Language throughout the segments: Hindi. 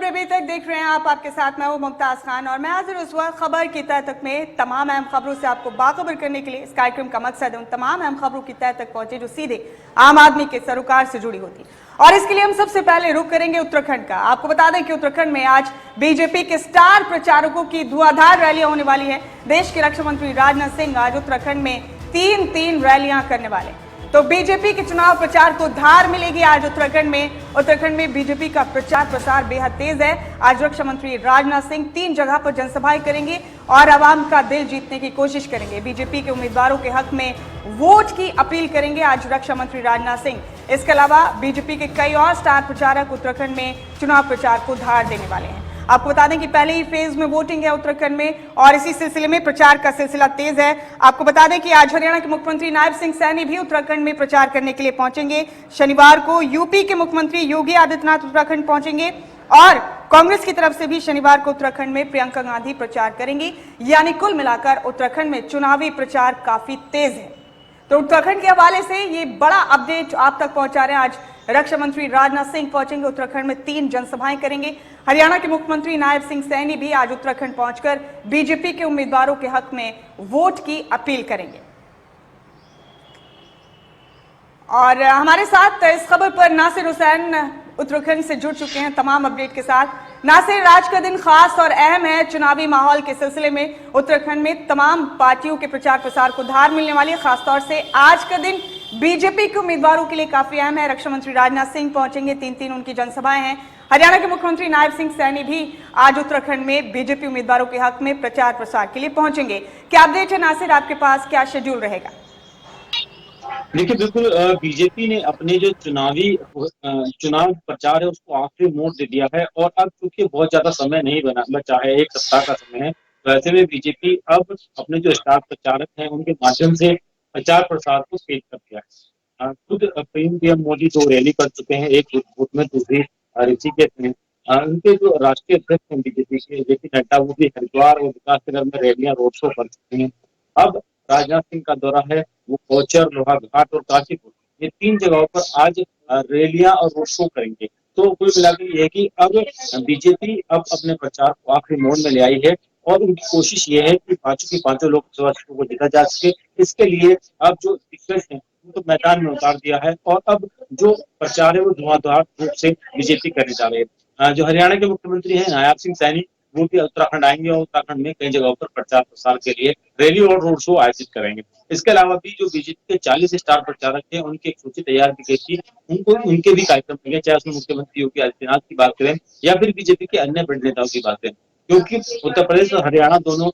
बेबी तक देख रहे हैं आप, आपके साथ मैं हूं मुमताज खान और मैं हाजिर उस वक्त खबर की तह तक में तमाम अहम खबरों से आपको बाखबर करने के लिए। इस कार्यक्रम का मकसद है उन तमाम अहम खबरों की तह तक पहुंचे जो सीधे आम आदमी के सरोकार से जुड़ी होती, और इसके लिए हम सबसे पहले रुख करेंगे उत्तराखंड का। आपको बता दें कि उत्तराखंड में आज बीजेपी के स्टार प्रचारकों की धुआंधार रैलियां होने वाली है। देश के रक्षा मंत्री राजनाथ सिंह आज उत्तराखंड में तीन रैलियां करने वाले हैं। तो बीजेपी के चुनाव प्रचार को धार मिलेगी आज उत्तराखंड में बीजेपी का प्रचार प्रसार बेहद तेज है। आज रक्षा मंत्री राजनाथ सिंह 3 जगह पर जनसभाएं करेंगे और आवाम का दिल जीतने की कोशिश करेंगे। बीजेपी के उम्मीदवारों के हक में वोट की अपील करेंगे आज रक्षा मंत्री राजनाथ सिंह। इसके अलावा बीजेपी के कई और स्टार प्रचारक उत्तराखंड में चुनाव प्रचार को धार देने वाले हैं। आपको बता दें कि पहले ही फेज में वोटिंग है उत्तराखंड में और इसी सिलसिले में प्रचार का सिलसिला तेज है। आपको बता दें कि आज हरियाणा के मुख्यमंत्री नायब सिंह सैनी भी उत्तराखंड में प्रचार करने के लिए पहुंचेंगे। शनिवार को यूपी के मुख्यमंत्री योगी आदित्यनाथ उत्तराखंड पहुंचेंगे और कांग्रेस की तरफ से भी शनिवार को उत्तराखंड में प्रियंका गांधी प्रचार करेंगी। यानी कुल मिलाकर उत्तराखंड में चुनावी प्रचार काफी तेज है। तो उत्तराखंड के हवाले से ये बड़ा अपडेट आप तक पहुंचा रहे हैं। आज रक्षा मंत्री राजनाथ सिंह पहुंचेंगे उत्तराखंड में, 3 जनसभाएं करेंगे। हरियाणा के मुख्यमंत्री नायब सिंह सैनी भी आज उत्तराखंड पहुंचकर बीजेपी के उम्मीदवारों के हक में वोट की अपील करेंगे। और हमारे साथ इस खबर पर नासिर हुसैन उत्तराखंड से जुड़ चुके हैं तमाम अपडेट के साथ। नासिर, आज का दिन खास और अहम है चुनावी माहौल के सिलसिले में। उत्तराखंड में तमाम पार्टियों के प्रचार प्रसार को धार मिलने वाली है। खासतौर से आज का दिन बीजेपी के उम्मीदवारों के लिए काफी अहम है। रक्षा मंत्री राजनाथ सिंह पहुंचेंगे, 3 उनकी जनसभाएं हैं। हरियाणा के मुख्यमंत्री नायब सिंह सैनी भी आज उत्तराखंड में बीजेपी उम्मीदवारों के हक में प्रचार प्रसार के लिए पहुंचेंगे। क्या अपडेट है नासिर, आपके पास क्या शेड्यूल रहेगा? देखिए, बिल्कुल बीजेपी ने अपने जो चुनाव प्रचार है उसको आखिरी मोड़ दे दिया है और अब चूंकि बहुत ज्यादा समय नहीं बचा है, 1 सप्ताह का समय है, तो ऐसे में बीजेपी अब अपने जो स्टार प्रचारक हैं उनके माध्यम से प्रचार प्रसार को तेज कर दिया है। खुद पीएम मोदी 2 रैली कर चुके हैं, एक जोधपुर में, दूसरी ऋषिकेश में। उनके जो राष्ट्रीय अध्यक्ष हैं बीजेपी के जेपी नड्डा, वो भी हरिद्वार और विकासनगर में रैलियां रोड शो कर चुके हैं। अब राजनाथ सिंह का दौरा है, वो कोचर, लोहाघाट और काशीपुर, ये 3 जगहों पर आज रैलियां और रोड शो करेंगे। तो कुल मिलाकर ये है कि अब बीजेपी अब अपने प्रचार को आखिरी मोड़ में ले आई है और उनकी कोशिश ये है कि 5 लोकसभा सीटों को जीता जा सके। इसके लिए अब जो दिग्गज हैं उनको मैदान में उतार दिया है और अब जो प्रचार है वो धुआंधार रूप से बीजेपी करने जा रही है। जो हरियाणा के मुख्यमंत्री हैं नायब सिंह सैनी, वो भी उत्तराखंड आएंगे और उत्तराखंड में कई जगहों पर प्रचार प्रसार के लिए रैली और रोड शो आयोजित करेंगे। इसके अलावा भी जो बीजेपी के 40 स्टार प्रचारक हैं उनकी एक सूची तैयार की गई थी, उनके भी कार्यक्रम होंगे, चाहे उसमें मुख्यमंत्री योगी आदित्यनाथ की बात करें या फिर बीजेपी के अन्य बड़े नेताओं की बात करें, क्योंकि उत्तर प्रदेश और हरियाणा दोनों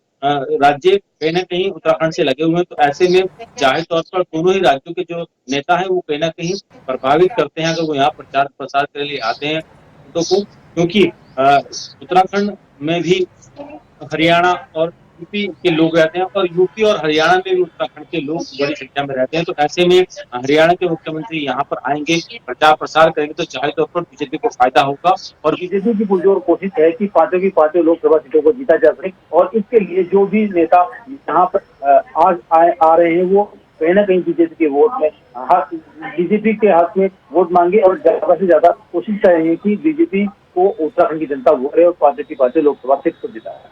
राज्य कहीं ना कहीं उत्तराखंड से लगे हुए हैं। तो ऐसे में जाहिर तौर पर दोनों ही राज्यों के जो नेता हैं वो कहीं ना कहीं प्रभावित करते हैं अगर वो यहाँ प्रचार प्रसार के लिए आते हैं को, क्योंकि उत्तराखंड में भी हरियाणा और यूपी के लोग रहते हैं और यूपी और हरियाणा में भी उत्तराखंड के लोग बड़ी संख्या में रहते हैं। तो ऐसे में हरियाणा के मुख्यमंत्री यहाँ पर आएंगे, प्रचार प्रसार करेंगे, तो जाहिर तौर पर बीजेपी को फायदा होगा और बीजेपी की पुरजोर कोशिश है कि 5 लोकसभा सीटों को जीता जा सके। और इसके लिए जो भी नेता यहाँ पर आज आ रहे हैं वो कहीं ना कहीं बीजेपी के वोट में बीजेपी के हक में वोट मांगे और ज्यादा से ज्यादा कोशिश कर रहे हैं कि बीजेपी को उत्तराखंड की जनता वोट है और 5 लोकसभा सीट को जिताए।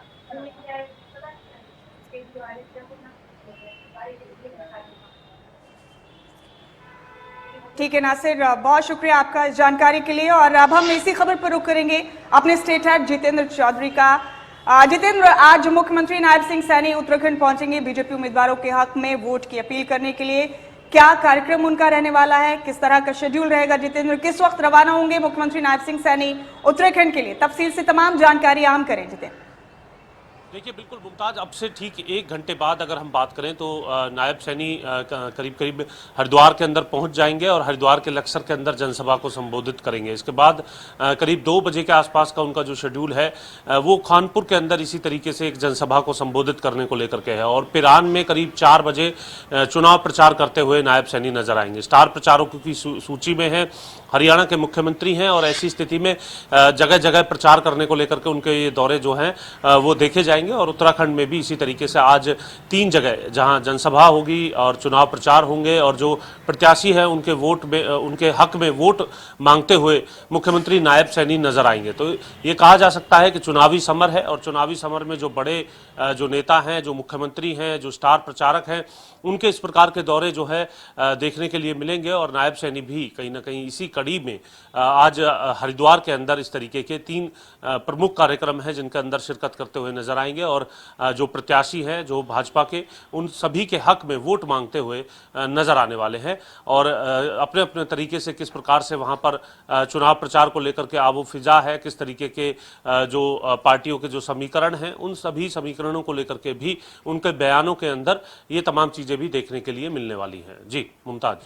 ठीक है नासिर, बहुत शुक्रिया आपका इस जानकारी के लिए। और अब हम इसी खबर पर रुख करेंगे अपने स्टेट हेड जितेंद्र चौधरी का। जितेंद्र, आज मुख्यमंत्री नायब सिंह सैनी उत्तराखंड पहुंचेंगे बीजेपी उम्मीदवारों के हक में वोट की अपील करने के लिए। क्या कार्यक्रम उनका रहने वाला है, किस तरह का शेड्यूल रहेगा? जितेंद्र, किस वक्त रवाना होंगे मुख्यमंत्री नायब सिंह सैनी उत्तराखंड के लिए? तफसील से तमाम जानकारी आम करें जितेंद्र। देखिए, बिल्कुल मुमताज, अब से ठीक 1 घंटे बाद अगर हम बात करें तो नायब सैनी करीब हरिद्वार के अंदर पहुंच जाएंगे और हरिद्वार के लक्सर के अंदर जनसभा को संबोधित करेंगे। इसके बाद करीब 2 बजे के आसपास का उनका जो शेड्यूल है वो खानपुर के अंदर इसी तरीके से एक जनसभा को संबोधित करने को लेकर के है और पिरान में करीब 4 बजे चुनाव प्रचार करते हुए नायब सैनी नजर आएंगे। स्टार प्रचारकों की सूची में है हरियाणा के मुख्यमंत्री हैं और ऐसी स्थिति में जगह जगह प्रचार करने को लेकर के उनके ये दौरे जो हैं वो देखे जाएंगे। जाएंगे। और उत्तराखंड में भी इसी तरीके से आज 3 जगह जहां जनसभा होगी और चुनाव प्रचार होंगे और जो प्रत्याशी हैं उनके वोट में, उनके हक में वोट मांगते हुए मुख्यमंत्री नायब सैनी नजर आएंगे। तो ये कहा जा सकता है कि चुनावी समर है और चुनावी समर में जो बड़े जो नेता हैं, जो मुख्यमंत्री हैं, जो स्टार प्रचारक हैं, उनके इस प्रकार के दौरे जो है देखने के लिए मिलेंगे। और नायब सैनी भी कहीं ना कहीं इसी कड़ी में आज हरिद्वार के अंदर इस तरीके के 3 प्रमुख कार्यक्रम हैं जिनके अंदर शिरकत करते हुए नजर आएंगे। और जो प्रत्याशी हैं, जो भाजपा के, उन सभी के हक में वोट मांगते हुए नजर आने वाले हैं। और अपने अपने तरीके से किस प्रकार से वहां पर चुनाव प्रचार को लेकर के आबो फिजा है, किस तरीके के जो पार्टियों के जो समीकरण हैं, उन सभी समीकरणों को लेकर के भी उनके बयानों के अंदर ये तमाम चीजें भी देखने के लिए मिलने वाली हैं। जी मुमताज।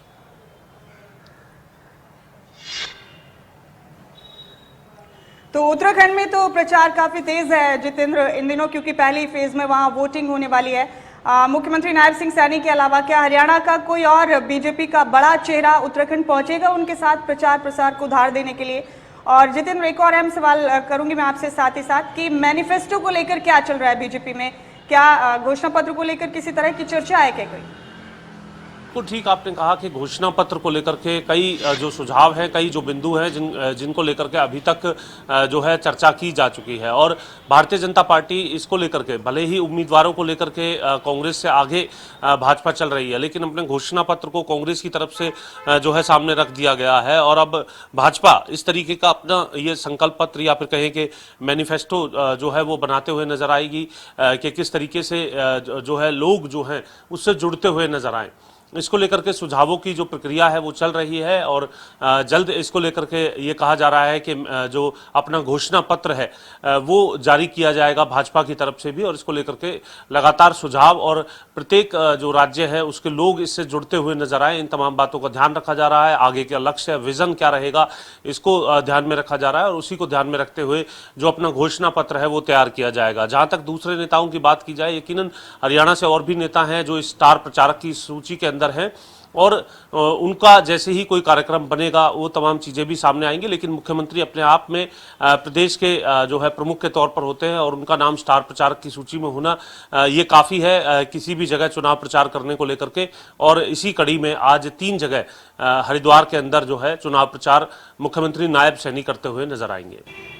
तो उत्तराखंड में तो प्रचार काफी तेज है जितेंद्र इन दिनों, क्योंकि पहली फेज में वहां वोटिंग होने वाली है। मुख्यमंत्री नायब सिंह सैनी के अलावा क्या हरियाणा का कोई और बीजेपी का बड़ा चेहरा उत्तराखंड पहुंचेगा उनके साथ प्रचार प्रसार को उधार देने के लिए? और जितेंद्र, एक और अहम सवाल करूंगी मैं आपसे साथ ही साथ कि मैनिफेस्टो को लेकर क्या चल रहा है बीजेपी में? क्या घोषणा पत्र को लेकर किसी तरह की चर्चा है क्या कोई? बिल्कुल ठीक आपने कहा कि घोषणा पत्र को लेकर के कई जो सुझाव हैं, कई जो बिंदु हैं जिनको लेकर के अभी तक जो है चर्चा की जा चुकी है। और भारतीय जनता पार्टी इसको लेकर के, भले ही उम्मीदवारों को लेकर के कांग्रेस से आगे भाजपा चल रही है, लेकिन अपने घोषणा पत्र को कांग्रेस की तरफ से जो है सामने रख दिया गया है। और अब भाजपा इस तरीके का अपना ये संकल्प पत्र या फिर कहें कि मैनिफेस्टो जो है वो बनाते हुए नजर आएगी कि किस तरीके से जो है लोग जो हैं उससे जुड़ते हुए नजर आए। इसको लेकर के सुझावों की जो प्रक्रिया है वो चल रही है और जल्द इसको लेकर के ये कहा जा रहा है कि जो अपना घोषणा पत्र है वो जारी किया जाएगा भाजपा की तरफ से भी। और इसको लेकर के लगातार सुझाव और प्रत्येक जो राज्य है उसके लोग इससे जुड़ते हुए नजर आए, इन तमाम बातों का ध्यान रखा जा रहा है। आगे का लक्ष्य, विजन क्या रहेगा, इसको ध्यान में रखा जा रहा है और उसी को ध्यान में रखते हुए जो अपना घोषणा पत्र है वो तैयार किया जाएगा। जहां तक दूसरे नेताओं की बात की जाए, यकीनन हरियाणा से और भी नेता हैं जो स्टार प्रचारक की सूची के अंदर हैं और उनका जैसे ही कोई कार्यक्रम बनेगा वो तमाम चीजें भी सामने आएंगी। लेकिन मुख्यमंत्री अपने आप में प्रदेश के जो है प्रमुख के तौर पर होते हैं और उनका नाम स्टार प्रचारक की सूची में होना ये काफी है किसी भी जगह चुनाव प्रचार करने को लेकर के। और इसी कड़ी में आज 3 जगह हरिद्वार के अंदर जो है चुनाव प्रचार मुख्यमंत्री नायब सैनी करते हुए नजर आएंगे।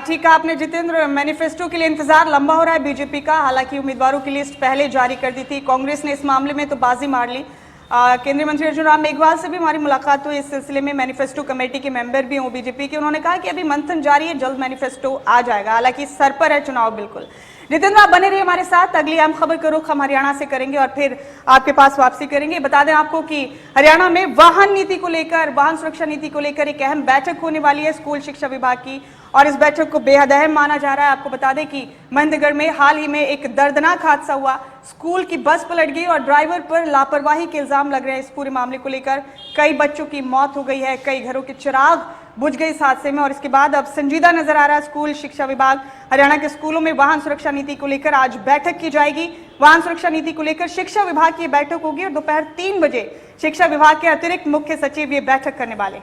ठीक है आपने जितेंद्र, मैनिफेस्टो के लिए इंतजार लंबा हो रहा है बीजेपी का। हालांकि उम्मीदवारों की लिस्ट पहले जारी कर दी थी कांग्रेस ने, इस मामले में तो बाजी मार ली। केंद्रीय मंत्री अर्जुन राम मेघवाल से भी हमारी मुलाकात हुई इस सिलसिले में। मैनिफेस्टो कमेटी के मेंबर भी हों बीजेपी के, उन्होंने कहा कि अभी मंथन जारी है, जल्द मैनिफेस्टो आ जाएगा। हालांकि सर पर है चुनाव बिल्कुल। जितेंद्र, आप बने रहिए हमारे साथ। अगली अहम खबर का रुख हम हरियाणा से करेंगे और फिर आपके पास वापसी करेंगे। बता दें आपको कि हरियाणा में वाहन नीति को लेकर, वाहन सुरक्षा नीति को लेकर एक अहम बैठक होने वाली है स्कूल शिक्षा विभाग की और इस बैठक को बेहद अहम माना जा रहा है। आपको बता दें कि महेंद्रगढ़ में हाल ही में एक दर्दनाक हादसा हुआ, स्कूल की बस पलट गई और ड्राइवर पर लापरवाही के इल्जाम लग रहे हैं। इस पूरे मामले को लेकर कई बच्चों की मौत हो गई है, कई घरों के चिराग बुझ गए इस हादसे में और इसके बाद अब संजीदा नजर आ रहा है स्कूल शिक्षा विभाग। हरियाणा के स्कूलों में वाहन सुरक्षा नीति को लेकर आज बैठक की जाएगी। वाहन सुरक्षा नीति को लेकर शिक्षा विभाग की बैठक होगी और दोपहर 3 बजे शिक्षा विभाग के अतिरिक्त मुख्य सचिव ये बैठक करने वाले।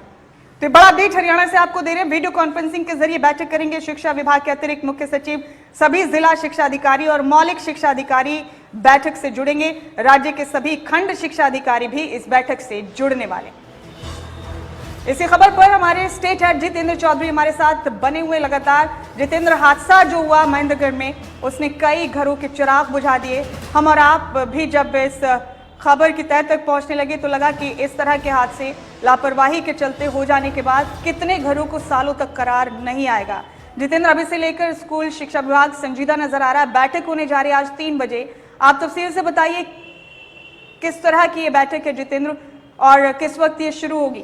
तो बड़ा अपडेट हरियाणा से आपको दे रहे हैं। वीडियो कॉन्फ्रेंसिंग के जरिए बैठक करेंगे शिक्षा विभाग के अतिरिक्त मुख्य सचिव, सभी जिला शिक्षा अधिकारी और मौलिक शिक्षा अधिकारी बैठक से जुड़ेंगे। राज्य के सभी खंड शिक्षा अधिकारी भी इस बैठक से जुड़ने वाले। इसी खबर पर हमारे स्टेट हेड जितेंद्र चौधरी हमारे साथ बने हुए लगातार। जितेंद्र, हादसा जो हुआ महेंद्रगढ़ में उसने कई घरों के चिराग बुझा दिए। हम और आप भी जब इस खबर की तह तक पहुंचने लगे तो लगा कि इस तरह के हादसे लापरवाही के चलते हो जाने के बाद कितने घरों को सालों तक करार नहीं आएगा। जितेंद्र, अभी से लेकर स्कूल शिक्षा विभाग संजीदा नजर आ रहा है। बैठक होने जा रही है आज 3 बजे। आप तफसील से बताइए किस तरह की ये बैठक है जितेंद्र और किस वक्त ये शुरू होगी?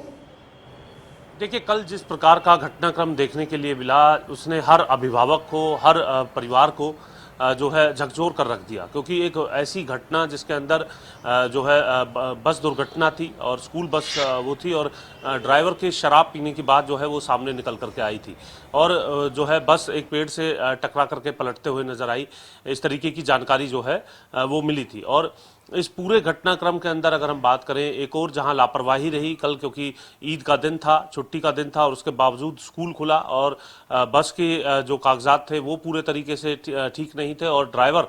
देखिए, कल जिस प्रकार का घटनाक्रम देखने के लिए मिला उसने हर अभिभावक को, हर परिवार को जो है झकझोर कर रख दिया, क्योंकि एक ऐसी घटना जिसके अंदर जो है बस दुर्घटना थी और स्कूल बस वो थी और ड्राइवर के शराब पीने की बात जो है वो सामने निकल करके आई थी और जो है बस एक पेड़ से टकरा करके पलटते हुए नजर आई। इस तरीके की जानकारी जो है वो मिली थी और इस पूरे घटनाक्रम के अंदर अगर हम बात करें, एक और जहां लापरवाही रही कल, क्योंकि ईद का दिन था, छुट्टी का दिन था और उसके बावजूद स्कूल खुला और बस के जो कागजात थे वो पूरे तरीके से ठीक नहीं थे और ड्राइवर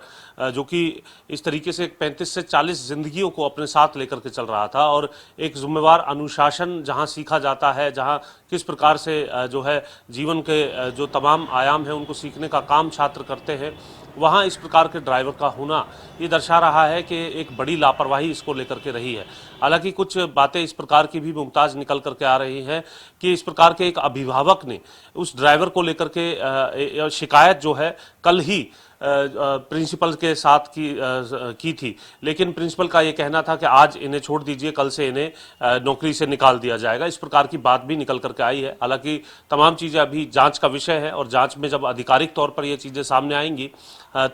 जो कि इस तरीके से 35 से 40 जिंदगियों को अपने साथ लेकर के चल रहा था। और एक जिम्मेवार अनुशासन जहां सीखा जाता है, जहां किस प्रकार से जो है जीवन के जो तमाम आयाम हैं उनको सीखने का काम छात्र करते हैं, वहाँ इस प्रकार के ड्राइवर का होना ये दर्शा रहा है कि एक बड़ी लापरवाही इसको लेकर के रही है। हालांकि कुछ बातें इस प्रकार की भी मुमताज़ निकल करके आ रही हैं कि इस प्रकार के एक अभिभावक ने उस ड्राइवर को लेकर के शिकायत जो है कल ही प्रिंसिपल के साथ की थी, लेकिन प्रिंसिपल का ये कहना था कि आज इन्हें छोड़ दीजिए, कल से इन्हें नौकरी से निकाल दिया जाएगा। इस प्रकार की बात भी निकल करके आई है। हालांकि तमाम चीज़ें अभी जांच का विषय है और जांच में जब आधिकारिक तौर पर ये चीज़ें सामने आएंगी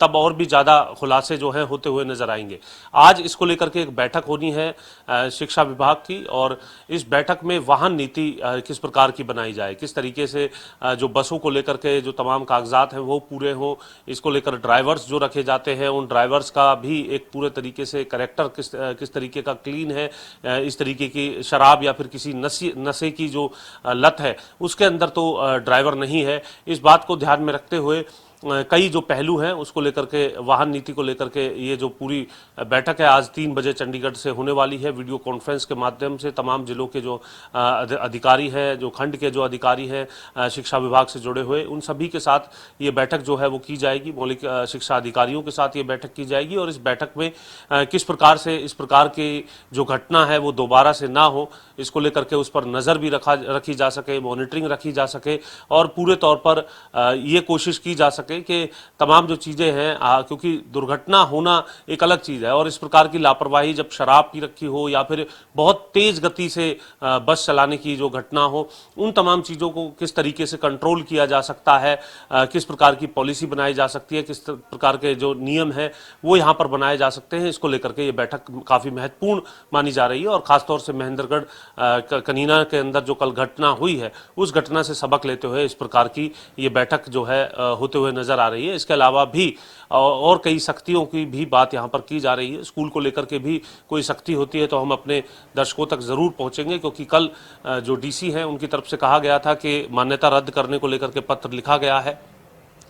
तब और भी ज़्यादा खुलासे जो हैं होते हुए नजर आएंगे। आज इसको लेकर के एक बैठक होनी है शिक्षा विभाग की, और इस बैठक में वाहन नीति किस प्रकार की बनाई जाए, किस तरीके से जो बसों को लेकर के जो तमाम कागजात हैं वो पूरे हों, इसको लेकर ड्राइवर्स जो रखे जाते हैं उन ड्राइवर्स का भी एक पूरे तरीके से कैरेक्टर किस तरीके का क्लीन है, इस तरीके की शराब या फिर किसी नशे की जो लत है उसके अंदर तो ड्राइवर नहीं है। इस बात को ध्यान में रखते हुए कई जो पहलू हैं उसको लेकर के, वाहन नीति को लेकर के ये जो पूरी बैठक है आज 3 बजे चंडीगढ़ से होने वाली है। वीडियो कॉन्फ्रेंस के माध्यम से तमाम जिलों के जो अधिकारी हैं, जो खंड के जो अधिकारी हैं शिक्षा विभाग से जुड़े हुए, उन सभी के साथ ये बैठक जो है वो की जाएगी। मौलिक शिक्षा अधिकारियों के साथ ये बैठक की जाएगी और इस बैठक में किस प्रकार से इस प्रकार की जो घटना है वो दोबारा से ना हो, इसको लेकर के उस पर नज़र भी रखी जा सके, मॉनिटरिंग रखी जा सके और पूरे तौर पर ये कोशिश की जा सके कि तमाम जो चीज़ें हैं, क्योंकि दुर्घटना होना एक अलग चीज़ है और इस प्रकार की लापरवाही जब शराब पी रखी हो या फिर बहुत तेज़ गति से बस चलाने की जो घटना हो, उन तमाम चीज़ों को किस तरीके से कंट्रोल किया जा सकता है, किस प्रकार की पॉलिसी बनाई जा सकती है, किस प्रकार के जो नियम है वो यहाँ पर बनाए जा सकते हैं, इसको लेकर के ये बैठक काफ़ी महत्वपूर्ण मानी जा रही है। और ख़ासतौर से महेंद्रगढ़ कनीना के अंदर जो कल घटना हुई है उस घटना से सबक लेते हुए इस प्रकार की ये बैठक जो है होते हुए नजर आ रही है। इसके अलावा भी और कई सख्तियों की भी बात यहाँ पर की जा रही है। स्कूल को लेकर के भी कोई सख्ती होती है तो हम अपने दर्शकों तक जरूर पहुंचेंगे, क्योंकि कल जो डीसी हैं उनकी तरफ से कहा गया था कि मान्यता रद्द करने को लेकर के पत्र लिखा गया है।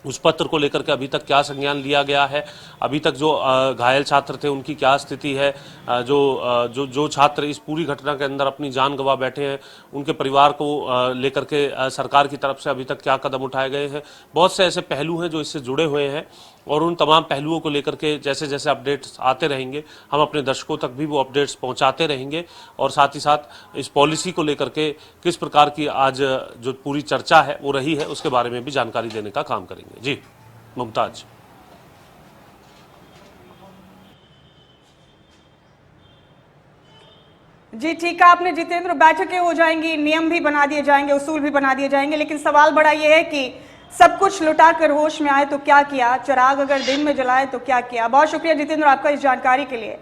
उस पत्र को लेकर के अभी तक क्या संज्ञान लिया गया है, अभी तक जो घायल छात्र थे उनकी क्या स्थिति है, जो छात्र इस पूरी घटना के अंदर अपनी जान गंवा बैठे हैं उनके परिवार को लेकर के सरकार की तरफ से अभी तक क्या कदम उठाए गए हैं। बहुत से ऐसे पहलू हैं जो इससे जुड़े हुए हैं और उन तमाम पहलुओं को लेकर के जैसे जैसे अपडेट्स आते रहेंगे हम अपने दर्शकों तक भी वो अपडेट्स पहुंचाते रहेंगे और साथ ही साथ इस पॉलिसी को लेकर के किस प्रकार की आज जो पूरी चर्चा है वो रही है उसके बारे में भी जानकारी देने का काम करेंगे। जी मुमताज। जी ठीक है आपने जितेंद्र, बैठकें हो जाएंगी, नियम भी बना दिए जाएंगे, उसूल भी बना दिए जाएंगे, लेकिन सवाल बड़ा ये है कि सब कुछ लुटा कर होश में आए तो क्या किया, चिराग अगर दिन में जलाए तो क्या किया। बहुत शुक्रिया जितेंद्र आपका इस जानकारी के लिए।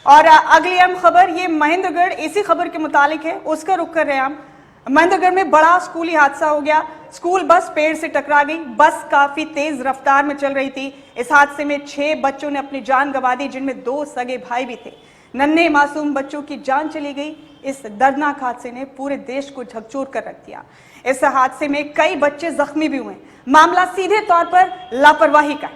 और अगली अहम खबर ये महेंद्रगढ़, इसी खबर के मुतालिक है, उसका रुख कर रहे हैं हम। महेंद्रगढ़ में बड़ा स्कूली हादसा हो गया। स्कूल बस पेड़ से टकरा गई। बस काफी तेज रफ्तार में चल रही थी। इस हादसे में 6 बच्चों ने अपनी जान गंवा दी, जिनमें 2 सगे भाई भी थे। नन्हे मासूम बच्चों की जान चली गई। इस दर्दनाक हादसे ने पूरे देश को झकझोर कर रख दिया। इस हादसे में कई बच्चे जख्मी भी हुए। मामला सीधे तौर पर लापरवाही का।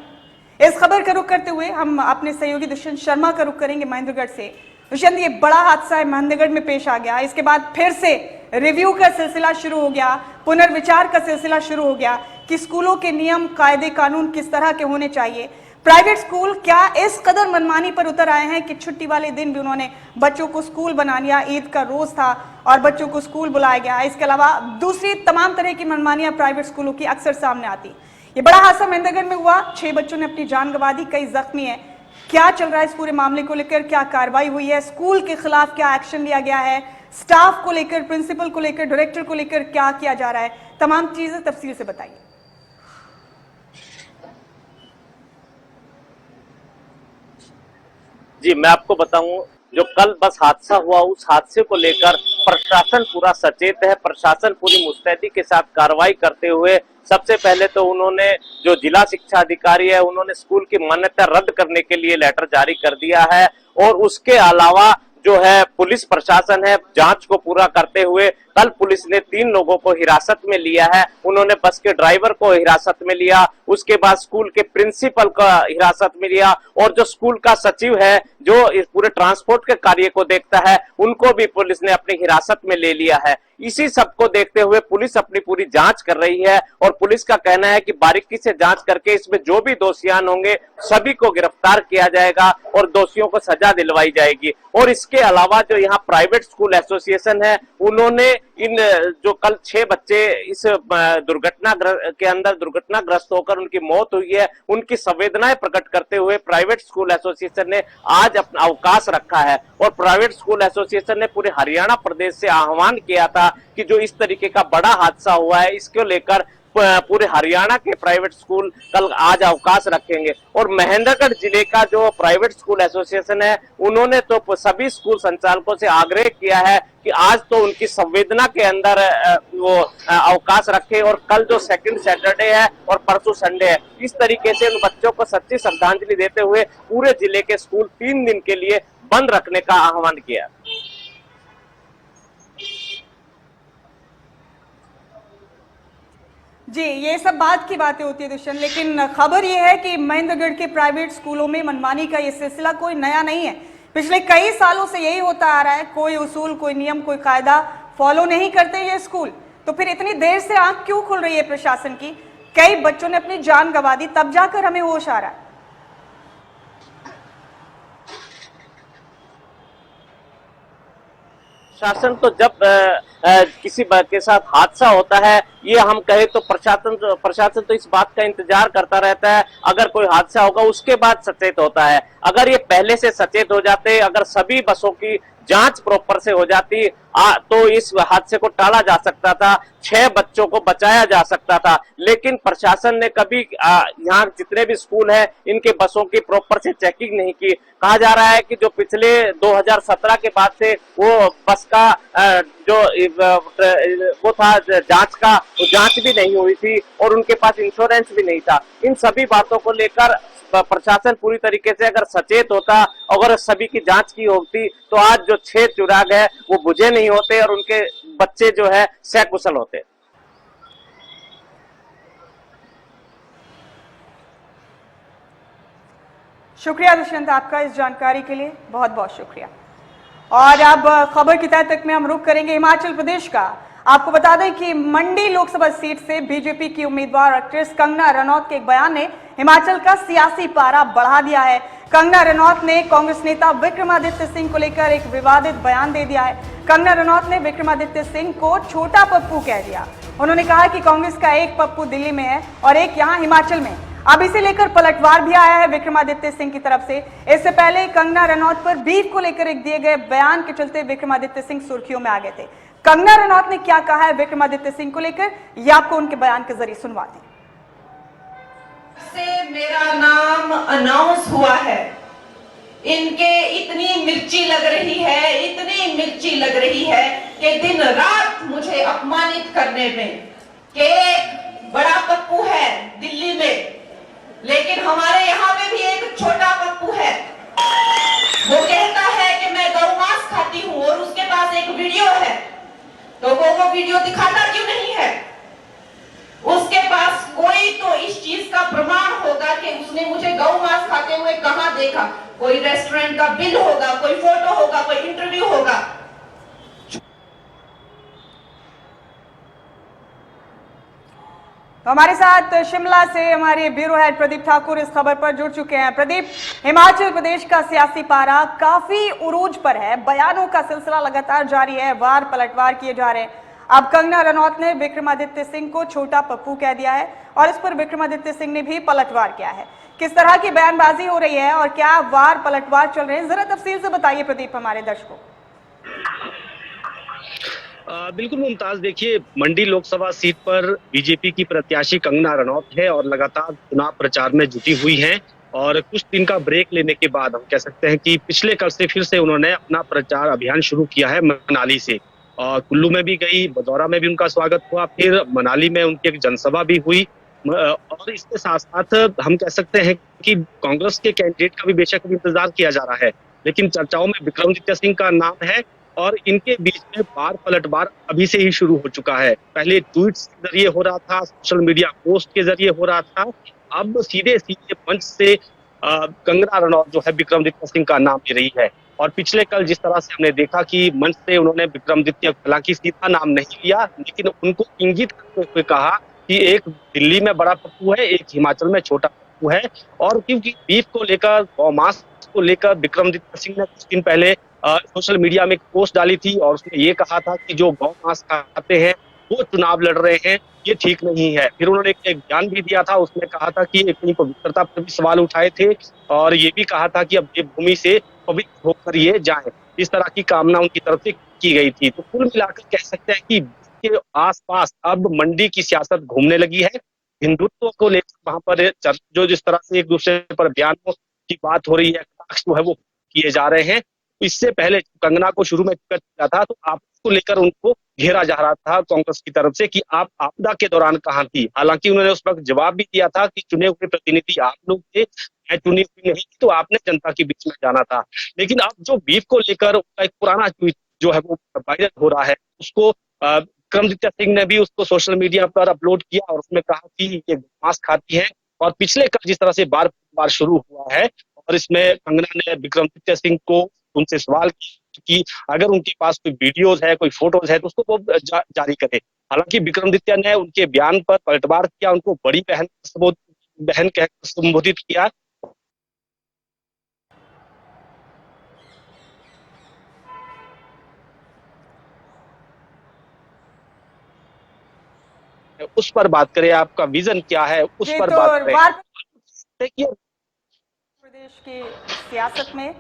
इस खबर का रुख करते हुए हम अपने सहयोगी दुष्यंत शर्मा का रुख करेंगे महेंद्रगढ़ से। दुष्यंत, ये बड़ा हादसा है महेंद्रगढ़ में पेश आ गया, इसके बाद फिर से रिव्यू का सिलसिला शुरू हो गया, पुनर्विचार का सिलसिला शुरू हो गया कि स्कूलों के नियम कायदे कानून किस तरह के होने चाहिए। प्राइवेट स्कूल क्या इस कदर मनमानी पर उतर आए हैं कि छुट्टी वाले दिन भी उन्होंने बच्चों को स्कूल बना लिया। ईद का रोज था और बच्चों को स्कूल बुलाया गया। इसके अलावा दूसरी तमाम तरह की मनमानियां प्राइवेट स्कूलों की अक्सर सामने आती। ये बड़ा हादसा महेंद्रगढ़ में हुआ, 6 बच्चों ने अपनी जान गंवा दी, कई जख्मी है। क्या चल रहा है इस पूरे मामले को लेकर, क्या कार्रवाई हुई है, स्कूल के खिलाफ क्या एक्शन लिया गया है, स्टाफ को लेकर, प्रिंसिपल को लेकर, डायरेक्टर को लेकर क्या किया जा रहा है, तमाम चीजें तफसील से बताइए। जी मैं आपको बताऊं, जो कल बस हादसा हुआ, उस हादसे को लेकर प्रशासन पूरा सचेत है। प्रशासन पूरी मुस्तैदी के साथ कार्रवाई करते हुए सबसे पहले तो उन्होंने जो जिला शिक्षा अधिकारी है, उन्होंने स्कूल की मान्यता रद्द करने के लिए लेटर जारी कर दिया है। और उसके अलावा जो है पुलिस प्रशासन है, जांच को पूरा करते हुए कल पुलिस ने 3 लोगों को हिरासत में लिया है। उन्होंने बस के ड्राइवर को हिरासत में लिया, उसके बाद स्कूल के प्रिंसिपल का हिरासत में लिया, और जो स्कूल का सचिव है जो इस पूरे ट्रांसपोर्ट के कार्य को देखता है, उनको भी पुलिस ने अपनी हिरासत में ले लिया है। इसी सब को देखते हुए पुलिस अपनी पूरी जांच कर रही है और पुलिस का कहना है कि बारीकी से जांच करके इसमें जो भी दोषियान होंगे सभी को गिरफ्तार किया जाएगा और दोषियों को सजा दिलवाई जाएगी। और इसके अलावा जो यहाँ प्राइवेट स्कूल एसोसिएशन है, उन्होंने इन जो कल 6 बच्चे इस दुर्घटना के अंदर दुर्घटनाग्रस्त होकर उनकी मौत हुई है, उनकी संवेदनाएं प्रकट करते हुए प्राइवेट स्कूल एसोसिएशन ने आज अपना अवकाश रखा है। और प्राइवेट स्कूल एसोसिएशन ने पूरे हरियाणा प्रदेश से आह्वान किया था कि जो इस तरीके का बड़ा हादसा हुआ है, इसको लेकर पूरे हरियाणा के प्राइवेट स्कूल कल आज अवकाश रखेंगे। और महेंद्रगढ़ जिले का जो प्राइवेट स्कूल एसोसिएशन है, उन्होंने तो सभी स्कूल संचालकों से आग्रह किया है कि आज तो उनकी संवेदना के अंदर वो अवकाश रखे और कल जो सेकंड सैटरडे है और परसों संडे है, इस तरीके से उन बच्चों को सच्ची श्रद्धांजलि देते हुए पूरे जिले के स्कूल 3 दिन के लिए बंद रखने का आह्वान किया। जी, ये सब बात की बातें होती है दुष्यंत, लेकिन खबर ये है कि महेंद्रगढ़ के प्राइवेट स्कूलों में मनमानी का ये सिलसिला कोई नया नहीं है। पिछले कई सालों से यही होता आ रहा है। कोई उसूल, कोई नियम, कोई कायदा फॉलो नहीं करते ये स्कूल, तो फिर इतनी देर से आंख क्यों खुल रही है प्रशासन की? कई बच्चों ने अपनी जान गंवा दी, तब जाकर हमें होश आ रहा है। शासन तो जब किसी के साथ हादसा होता है, ये हम कहे तो प्रशासन तो इस बात का इंतजार करता रहता है, अगर कोई हादसा होगा उसके बाद सचेत होता है। अगर ये पहले से सचेत हो जाते, अगर सभी बसों की जांच प्रॉपर से हो जाती तो इस हादसे को टाला जा सकता था, 6 बच्चों को बचाया जा सकता था। लेकिन प्रशासन ने कभी यहाँ जितने भी स्कूल हैं, इनके बसों की प्रॉपर से चेकिंग नहीं की। कहा जा रहा है कि जो पिछले 2017 के बाद से वो बस का जो वो था जांच का, वो जांच भी नहीं हुई थी और उनके पास इंश्योरेंस भी नहीं था। इन सभी बातों को लेकर प्रशासन पूरी तरीके से अगर सचेत होता, अगर सभी की जांच की होती, तो आज जो 6 चिराग है वो बुझे नहीं होते और उनके बच्चे जो है सकुशल होते। शुक्रिया दुष्यंत आपका इस जानकारी के लिए, बहुत बहुत शुक्रिया। और अब खबर की तह तक में हम रुख करेंगे हिमाचल प्रदेश का। आपको बता दें कि मंडी लोकसभा सीट से बीजेपी की उम्मीदवार एक्ट्रेस कंगना रनौत के एक बयान ने हिमाचल का सियासी पारा बढ़ा दिया है। कंगना रनौत ने कांग्रेस नेता विक्रमादित्य सिंह को लेकर एक विवादित बयान दे दिया है। कंगना रनौत ने विक्रमादित्य सिंह को छोटा पप्पू कह दिया। उन्होंने कहा कि कांग्रेस का एक पप्पू दिल्ली में है और एक यहाँ हिमाचल में। अब इसे लेकर पलटवार भी आया है विक्रमादित्य सिंह की तरफ से। इससे पहले कंगना रनौत पर बीफ को लेकर एक दिए गए बयान के चलते विक्रमादित्य सिंह सुर्खियों में आ गए थे। कंगना रनौत ने क्या कहा है विक्रमादित्य सिंह को लेकर, ये आपको उनके बयान के जरिए सुनवाती। से मेरा नाम अनाउंस हुआ है, इनके इतनी मिर्ची लग रही है, इतनी मिर्ची लग रही है कि दिन रात मुझे अपमानित करने में कि एक बड़ा पप्पू है दिल्ली में, लेकिन हमारे यहाँ पे भी एक छोटा पप्पू है। वो कहता है कि मैं गौ मांस खाती हूँ और उसके पास एक वीडियो है, तो वो वीडियो दिखाता क्यों नहीं है? उसके पास कोई तो इस चीज का प्रमाण होगा कि उसने मुझे गौ मांस खाते हुए कहां देखा। कोई रेस्टोरेंट का बिल होगा, कोई फोटो होगा, कोई इंटरव्यू होगा। हमारे साथ शिमला से हमारे ब्यूरो हेड प्रदीप ठाकुर इस खबर पर जुड़ चुके हैं। प्रदीप, हिमाचल प्रदेश का सियासी पारा काफी उरूज पर है, बयानों का सिलसिला लगातार जारी है, वार पलटवार किए जा रहे हैं। अब कंगना रनौत ने विक्रमादित्य सिंह को छोटा पप्पू कह दिया है और इस पर विक्रमादित्य सिंह ने भी पलटवार किया है। किस तरह की बयानबाजी हो रही है और क्या वार पलटवार चल रहे हैं, जरा तफसील से बताइए प्रदीप हमारे दर्शकों। बिल्कुल मुमताज, देखिए मंडी लोकसभा सीट पर बीजेपी की प्रत्याशी कंगना रनौत है और लगातार चुनाव प्रचार में जुटी हुई हैं और कुछ दिन का ब्रेक लेने के बाद हम कह सकते हैं कि पिछले कल से फिर से उन्होंने अपना प्रचार अभियान शुरू किया है मनाली से। कुल्लू में भी गई, बदौरा में भी उनका स्वागत हुआ, फिर मनाली में उनकी एक जनसभा भी हुई। और इसके साथ साथ हम कह सकते हैं कि कांग्रेस के कैंडिडेट का भी बेशक अभी इंतजार किया जा रहा है, लेकिन चर्चाओं में विक्रमादित्य सिंह का नाम है और इनके बीच में बार पलटवार अभी से ही शुरू हो चुका है। पहले ट्वीट्स के जरिए हो रहा था, सोशल मीडिया पोस्ट के जरिए हो रहा था, अब सीधे सीधे मंच से कंगना रनौत जो है विक्रमादित्य सिंह का नाम ले रही है। और पिछले कल जिस तरह से हमने देखा कि मंच से उन्होंने विक्रमादित्य, हालांकि सीधा नाम नहीं लिया, लेकिन उनको इंगित करते हुए कहा कि एक दिल्ली में बड़ा पप्पू है, एक हिमाचल में छोटा पप्पू है। और क्योंकि बीफ को लेकर, गौमांस को लेकर विक्रमादित्य सिंह ने कुछ दिन पहले सोशल मीडिया में एक पोस्ट डाली थी और उसमें ये कहा था कि जो गौमांस खाते हैं वो चुनाव लड़ रहे हैं, ये ठीक नहीं है। फिर उन्होंने एक बयान भी दिया था, उसमें कहा था कि अपनी पवित्रता पर भी सवाल उठाए थे और ये भी कहा था कि अब देवभूमि से पवित्र होकर ये जाएं। इस तरह की कामना उनकी तरफ से की गई थी। तो कुल मिलाकर कह सकते हैं कि के आसपास अब मंडी की सियासत घूमने लगी है। हिंदुत्व को लेकर वहां पर जो जिस तरह से एक दूसरे पर बयानों की बात हो रही है, कटाक्ष जो है वो किए जा रहे हैं। इससे पहले कंगना को शुरू में टिकट दिया था तो आपस को लेकर उनको घेरा जा रहा था कांग्रेस की तरफ से कि आप आपदा के दौरान कहां थी। हालांकि उन्होंने उस वक्त जवाब भी दिया था कि चुने हुए प्रतिनिधि आप लोग थे, मैं चुनी हुई नहीं थी, तो आपने जनता के बीच में जाना था। लेकिन अब जो बीफ को लेकर एक पुराना ट्वीट जो है वो वायरल हो रहा है, उसको विक्रमादित्य सिंह ने भी उसको सोशल मीडिया पर अपलोड किया और उसमें कहा कि ये मांस खाती है। और पिछले कल जिस तरह से बार बार शुरू हुआ है और इसमें कंगना ने विक्रमादित्य सिंह को उनसे सवाल कि अगर उनके पास कोई वीडियोज है, कोई फोटोज है तो उसको वो जारी करे। हालांकि विक्रमादित्य ने उनके बयान पर पलटवार किया, उनको बड़ी बहन कह संबोधित किया। उस पर बात करें, आपका विजन क्या है उस पर तो बात करें। देखिए प्रदेश की सियासत में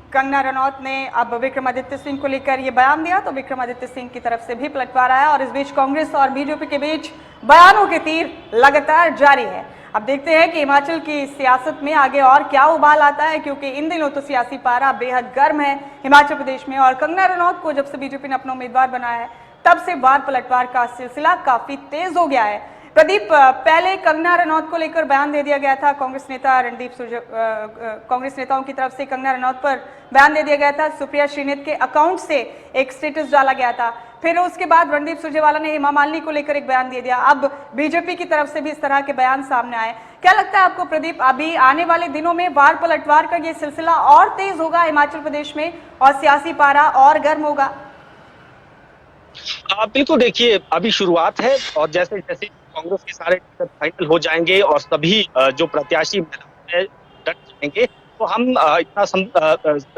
कंगना रनौत ने अब विक्रमादित्य सिंह को लेकर ये बयान दिया तो विक्रमादित्य सिंह की तरफ से भी पलटवार आया और इस बीच कांग्रेस और बीजेपी के बीच बयानों के तीर लगातार जारी है। अब देखते हैं कि हिमाचल की सियासत में आगे और क्या उबाल आता है, क्योंकि इन दिनों तो सियासी पारा बेहद गर्म है हिमाचल प्रदेश में और कंगना रनौत को जब से बीजेपी ने अपना उम्मीदवार बनाया है तब से वार पलटवार का सिलसिला काफी तेज हो गया है। प्रदीप, पहले कंगना रनौत को लेकर बयान दे दिया गया था, कांग्रेस नेता रणदीप कांग्रेस नेताओं की तरफ से कंगना रनौत पर बयान दे दिया गया था। सुप्रिया श्रीनेत के अकाउंट से एक स्टेटस डाला गया था, फिर उसके बाद रणदीप सुरजेवाला ने हेमा मालिनी को लेकर एक बयान दे दिया। अब बीजेपी की तरफ से भी इस तरह के बयान सामने आए। क्या लगता है आपको प्रदीप, अभी आने वाले दिनों में वार पलटवार का ये सिलसिला और तेज होगा हिमाचल प्रदेश में और सियासी पारा और गर्म होगा? बिल्कुल, देखिए अभी शुरुआत है और जैसे जैसे कांग्रेस के सारे टिकट फाइनल हो जाएंगे और सभी जो प्रत्याशी मैदान में डट जाएंगे तो हम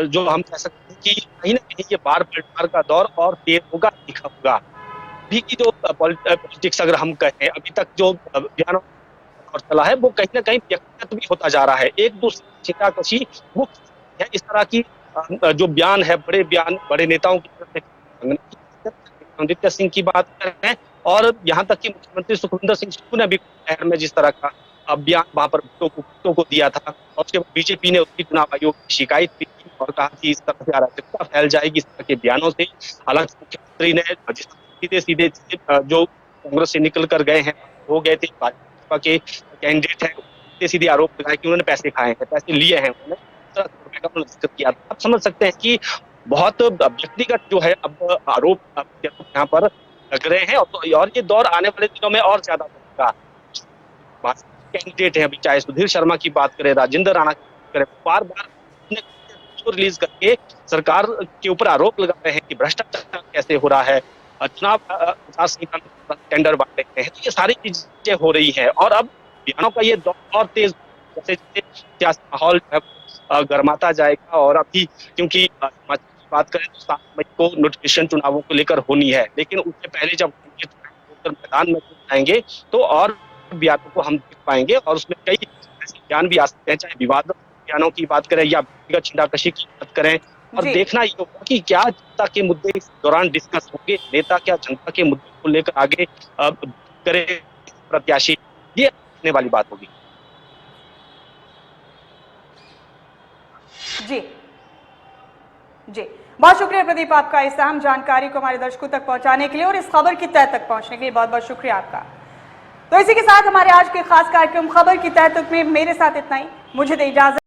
जो हम कह सकते हैं कि कहीं ना कहीं ये बार पलटवार का दौर और तेज होगा, दिखा होगा। अभी की जो पॉलिटिक्स अगर हम कहें, अभी तक जो बयानों और चला है वो कहीं ना कहीं व्यक्तिगत भी होता जा रहा है, एक दूसरे की छिटाकशी वो है। इस तरह की जो बयान है, बड़े बयान बड़े नेताओं की तरफ से विक्रमादित्य सिंह की बात कर रहे हैं और यहाँ तक कि मुख्यमंत्री सुखविंदर सिंह सुक्खू ने भी शहर में जिस तरह का बयान वहां पर भक्तों को दिया था और उसके बाद बीजेपी ने उसकी चुनाव आयोग की शिकायत की और कहा कि इस तरह से अराजकता फैल जाएगी इस तरह के बयानों से। हालांकि मुख्यमंत्री ने सीधे सीधे जो कांग्रेस से निकल कर गए हैं, हो गए थे, भाजपा के कैंडिडेट हैं, सीधे सीधे आरोप लगाए कि उन्होंने पैसे खाए हैं, पैसे लिए हैं, उन्होंने जिक्र किया। आप समझ सकते हैं कि बहुत व्यक्तिगत जो है अब आरोप यहाँ पर लग रहे हैं और ये दौर आने वाले दिनों में और ज्यादा होगा। कैंडिडेट हैं, अभी चाहे सुधीर शर्मा की बात करें, राजेंद्र राणा की बात करें, बार बार रिलीज करके सरकार के ऊपर आरोप लगा रहे हैं कि भ्रष्टाचार कैसे हो रहा है, चुनाव टेंडर बांट रहे हैं। तो ये सारी चीजें हो रही है और अब बयानों का ये दौर और तेज जैसे सियासी माहौल गर्माता जाएगा। और अभी क्योंकि बात करें तो 7 मई को नोटिफिकेशन चुनावों को लेकर होनी है, लेकिन उससे पहले जब मैदान में आएंगे तो और बयानों को हम देख पाएंगे और उसमें कई ऐसे बयान भी आ सकते हैं, चाहे विवाद बयानों की बात करें या व्यक्तिगत छिटाकशी की बात करें। और देखना ये होगा कि क्या जनता के मुद्दे इस दौरान डिस्कस होंगे, नेता क्या जनता के मुद्दे को लेकर आगे करे प्रत्याशी, ये आने वाली बात होगी। जी जी, बहुत शुक्रिया प्रदीप आपका इस अहम जानकारी को हमारे दर्शकों तक पहुंचाने के लिए और इस खबर की तह तक पहुंचने के लिए बहुत बहुत शुक्रिया आपका। तो इसी के साथ हमारे आज के खास कार्यक्रम खबर की तह तक में मेरे साथ इतना ही, मुझे दे इजाजत।